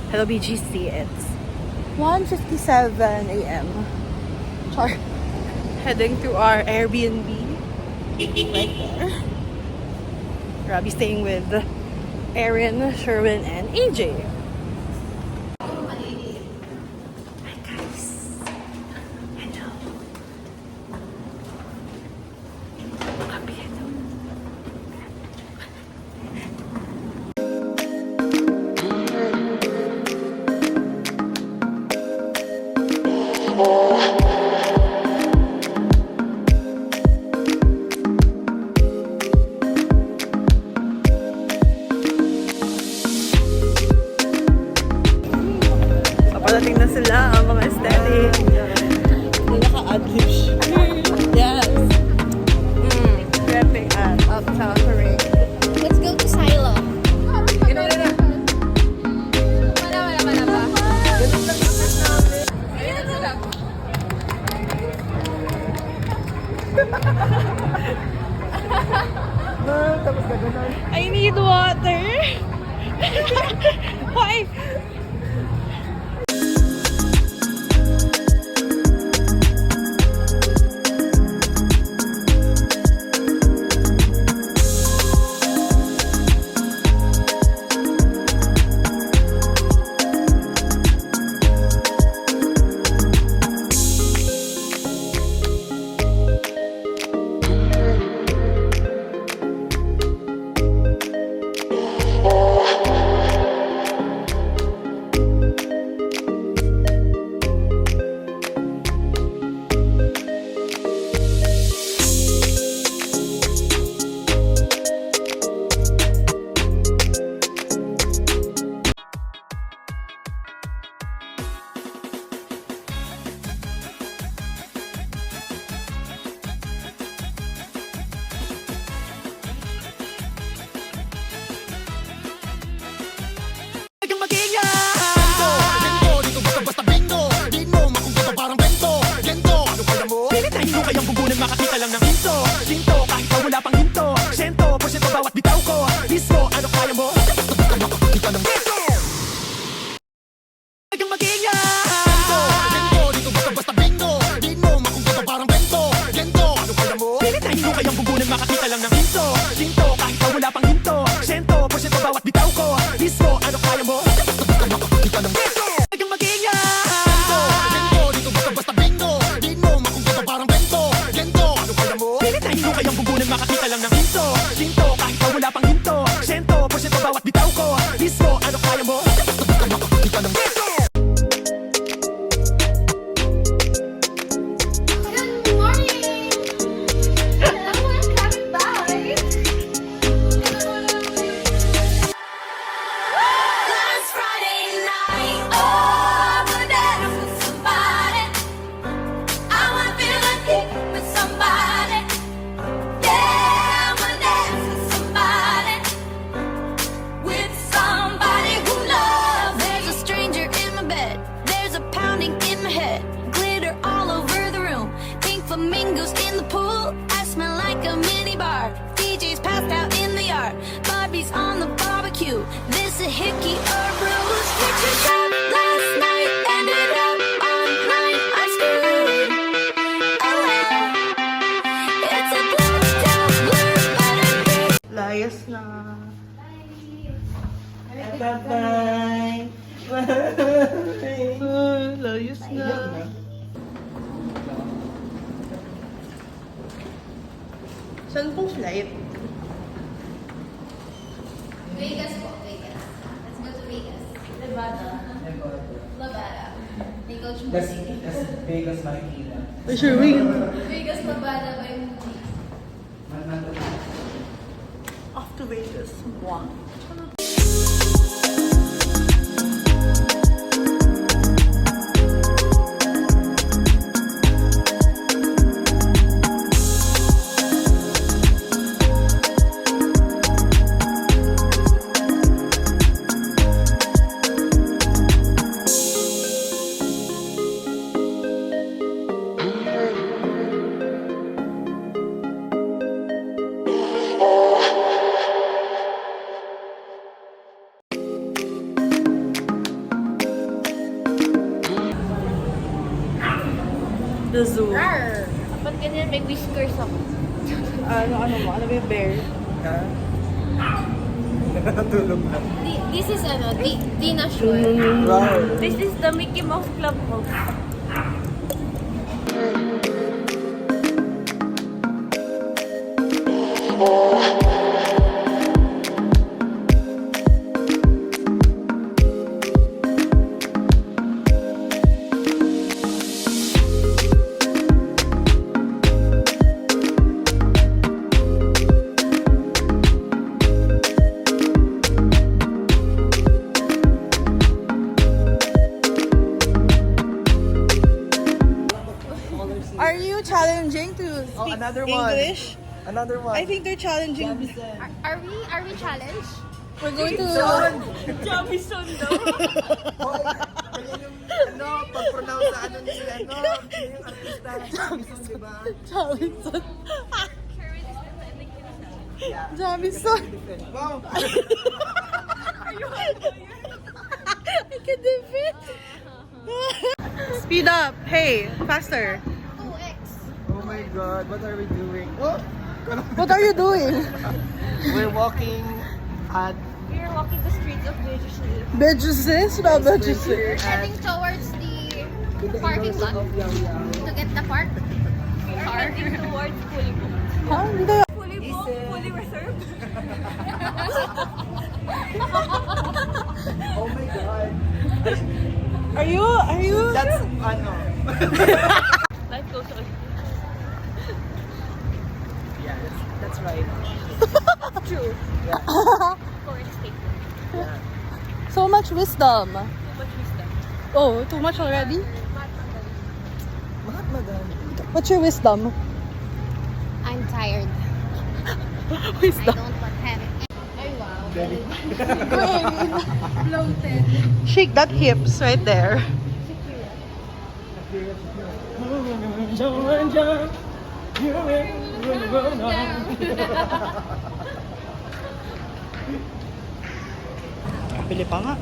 Hello BGC, it's 1:57 a.m. Char. Heading to our Airbnb right there. I'll be staying with Erin, Sherwin, and AJ. Hi guys. Hello. Padating na sila ang mga aesthetic. Naka-adlib siya. Yes. Repping at Uptown Residences. Let's go to Silo. Wala ba? Ganun lang yung set namin. Ayun na lang. Tapos gano'n. I need water. Why? Layas na. Bye-bye. Layas na. Saan pong flight? Vegas po, Vegas. Let's go to Vegas. Nevada. May coach mo city. Vegas makikita. Sure, wait. Vegas, Nevada by movie. Off to Vegas. Wow. the zoo. Rar! Dapat ganyan, may whiskers ako. Ano mo? Ano ba yung bear? Ha? Natulog na. This is di na sure. Wow. This is the Mickey Mouse Clubhouse. Are you challenging to speak another one. English? Another one. I think they're challenging. Are we challenged? We're going to... Jamison daw. Hoy, ganyan yung, pag-pronounce sa ano ni, yung artista. Jamison, di ba? Jamison. Yeah. Jamison. Wow. I can defeat. Speed up. Hey, faster. 2x. Oh my God, what are we doing? Oh! What are you doing? We're walking at We're walking the streets of BGC. BGC? No, BGC. We're heading towards the parking lot to get the park. We are heading towards fully booked. Huh? Hindi. Fully booked, fully reserved. Oh my God. Are you? That's ano. Life goes on. Yeah, that's right. True. Yeah. Correct statement. Yeah. So much wisdom. Too much wisdom. Oh, too much already? Mahatma Gandhi. What's your wisdom? I'm tired. I Wisdom. don't want to have it. Ay, wow. Denny. Bloated. Shake that hips right there. Pili pa nga.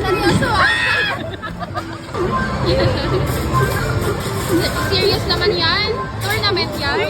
Seryoso ah! Serious naman yan? Tournament yan?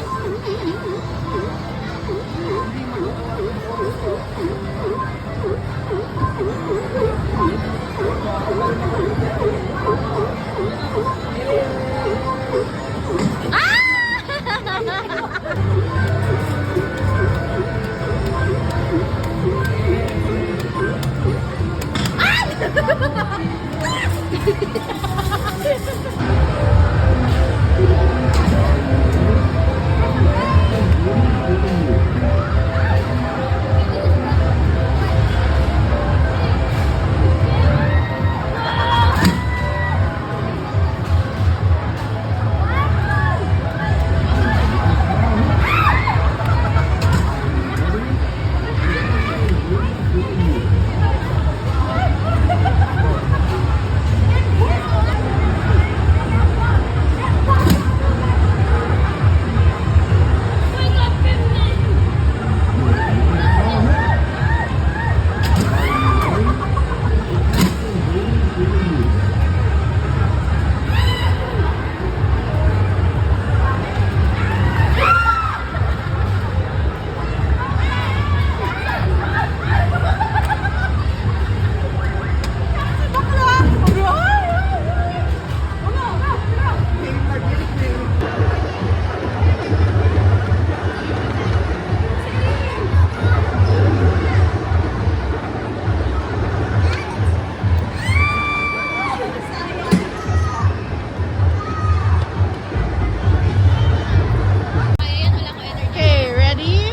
Okay, ready?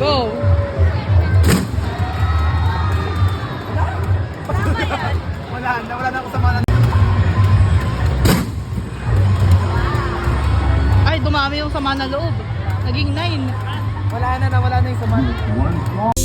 Go! Wala na ako sa mga Ay, dumami yung sama na loob. Naging 9. Wala na yung sama.